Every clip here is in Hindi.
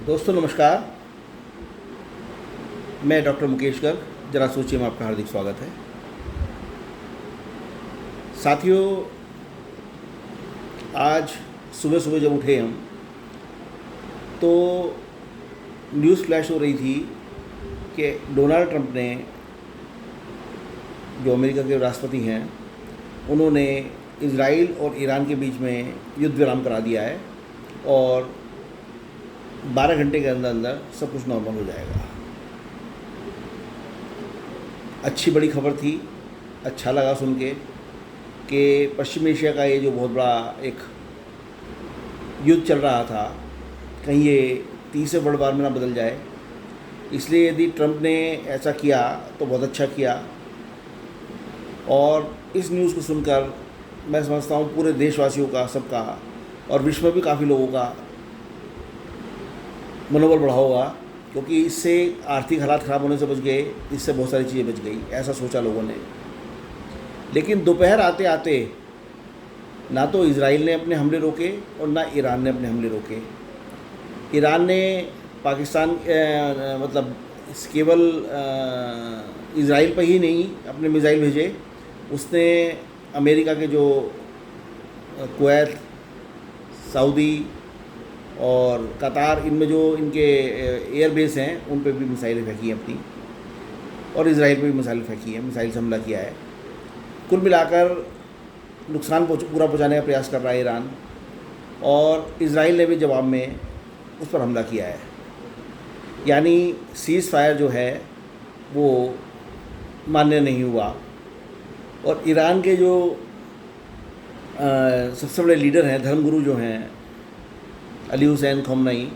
दोस्तों नमस्कार। मैं डॉक्टर मुकेश गर्ग, जरा सोचिए में आपका हार्दिक स्वागत है। साथियों, आज सुबह सुबह जब उठे हम तो न्यूज़ फ्लैश हो रही थी कि डोनाल्ड ट्रंप ने, जो अमेरिका के राष्ट्रपति हैं, उन्होंने इजराइल और ईरान के बीच में युद्ध विराम करा दिया है और 12 घंटे के अंदर अंदर सब कुछ नॉर्मल हो जाएगा। अच्छी बड़ी खबर थी, अच्छा लगा सुन के कि पश्चिम एशिया का ये जो बहुत बड़ा एक युद्ध चल रहा था, कहीं ये तीसरे वर्ल्ड वार में ना बदल जाए। इसलिए यदि ट्रंप ने ऐसा किया तो बहुत अच्छा किया। और इस न्यूज़ को सुनकर मैं समझता हूँ पूरे देशवासियों का, सबका, और विश्व में भी काफ़ी लोगों का मनोबल बढ़ा होगा, क्योंकि इससे आर्थिक हालात ख़राब होने से बच गए, इससे बहुत सारी चीज़ें बच गई, ऐसा सोचा लोगों ने। लेकिन दोपहर आते आते ना तो इजराइल ने अपने हमले रोके और ना ईरान ने अपने हमले रोके। ईरान ने पाकिस्तान मतलब केवल इजराइल पर ही नहीं अपने मिसाइल भेजे, उसने अमेरिका के जो कुवैत, सऊदी और कतार, इनमें जो इनके एयरबेस हैं उन पर भी मिसाइलें फेंकी हैं अपनी, और इजराइल पर भी मिसाइल फेंकी है, मिसाइल से हमला किया है। कुल मिलाकर नुकसान पूरा पहुँचाने का प्रयास कर रहा है ईरान, और इजराइल ने भी जवाब में उस पर हमला किया है। यानी सीज़ फायर जो है वो मान्य नहीं हुआ। और ईरान के जो सबसे बड़े लीडर हैं, धर्मगुरु जो हैं, अली हुसैन खमेनी,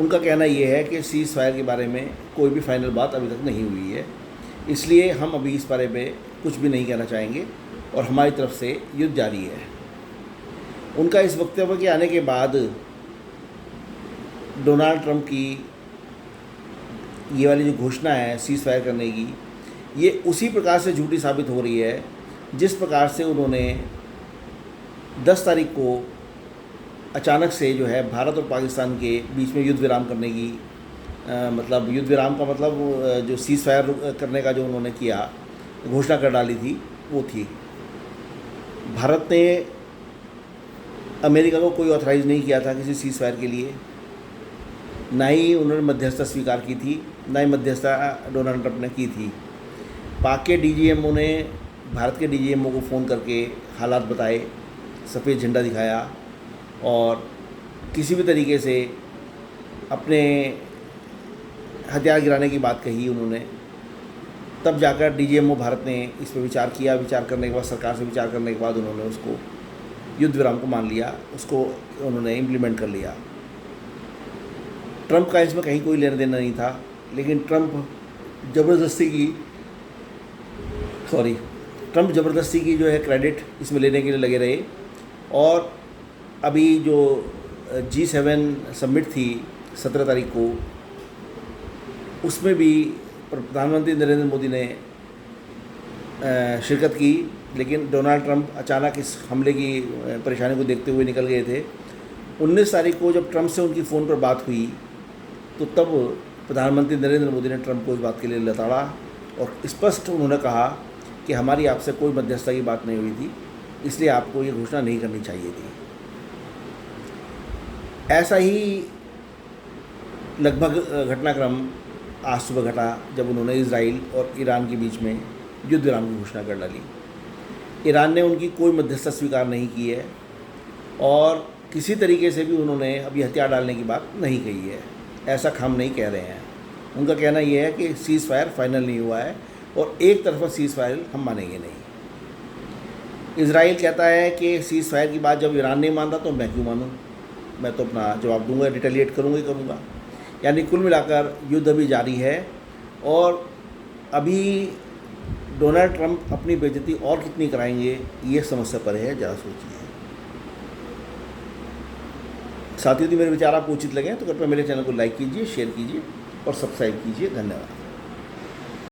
उनका कहना ये है कि सीज़ फायर के बारे में कोई भी फाइनल बात अभी तक नहीं हुई है, इसलिए हम अभी इस बारे में कुछ भी नहीं कहना चाहेंगे और हमारी तरफ से युद्ध जारी है। उनका इस वक्तव्य के आने के बाद डोनाल्ड ट्रंप की ये वाली जो घोषणा है सीज़ फायर करने की, ये उसी प्रकार से झूठी साबित हो रही है जिस प्रकार से उन्होंने 10 तारीख को अचानक से जो है भारत और पाकिस्तान के बीच में युद्ध विराम करने की मतलब युद्ध विराम का मतलब जो सीज़ फायर करने का जो उन्होंने किया, घोषणा कर डाली थी, वो थी। भारत ने अमेरिका को कोई ऑथराइज़ नहीं किया था किसी सीज़ फायर के लिए, ना ही उन्होंने मध्यस्थता स्वीकार की थी, ना ही मध्यस्थता डोनाल्ड ट्रंप ने की थी। पाक के डीजीएमओ ने भारत के डीजीएमओ को फ़ोन करके हालात बताए, सफ़ेद झंडा दिखाया और किसी भी तरीके से अपने हथियार गिराने की बात कही उन्होंने। तब जाकर डीजीएमओ भारत ने इस पर विचार किया। विचार करने के बाद, सरकार से विचार करने के बाद, उन्होंने उसको युद्ध विराम को मान लिया, उसको उन्होंने इम्प्लीमेंट कर लिया। ट्रंप का इसमें कहीं कोई लेना देना नहीं था, लेकिन ट्रंप ज़बरदस्ती की जो है क्रेडिट इसमें लेने के लिए लगे रहे। और अभी जो G7 समिट थी 17 तारीख को, उसमें भी प्रधानमंत्री नरेंद्र मोदी ने शिरकत की, लेकिन डोनाल्ड ट्रंप अचानक इस हमले की परेशानी को देखते हुए निकल गए थे। 19 तारीख को जब ट्रंप से उनकी फ़ोन पर बात हुई तो तब प्रधानमंत्री नरेंद्र मोदी ने ट्रंप को इस बात के लिए लताड़ा और स्पष्ट उन्होंने कहा कि हमारी आपसे कोई मध्यस्थता की बात नहीं हुई थी, इसलिए आपको ये घोषणा नहीं करनी चाहिए थी। ऐसा ही लगभग घटनाक्रम आज सुबह घटा जब उन्होंने इजराइल और ईरान के बीच में युद्ध विराम की घोषणा कर डाली। ईरान ने उनकी कोई मध्यस्थता स्वीकार नहीं की है और किसी तरीके से भी उन्होंने अभी हथियार डालने की बात नहीं कही है, ऐसा हम नहीं कह रहे हैं। उनका कहना यह है कि सीज़ फायर फाइनल नहीं हुआ है और एक तरफा सीज़ फायर हम मानेंगे नहीं। इजराइल कहता है कि सीज़ फायर की बात जब ईरान नहीं मानता तो मैं क्यों मानूँ, मैं तो अपना जवाब दूंगा, रिटेलिएट करूँगा ही करूँगा। यानी कुल मिलाकर युद्ध अभी जारी है और अभी डोनाल्ड ट्रंप अपनी बेइज्जती और कितनी कराएंगे, ये समस्या पर है, ज़रा सोचिए। साथियों, यदि मेरे विचार आपको उचित लगे तो कृपया मेरे चैनल को लाइक कीजिए, शेयर कीजिए और सब्सक्राइब कीजिए। धन्यवाद।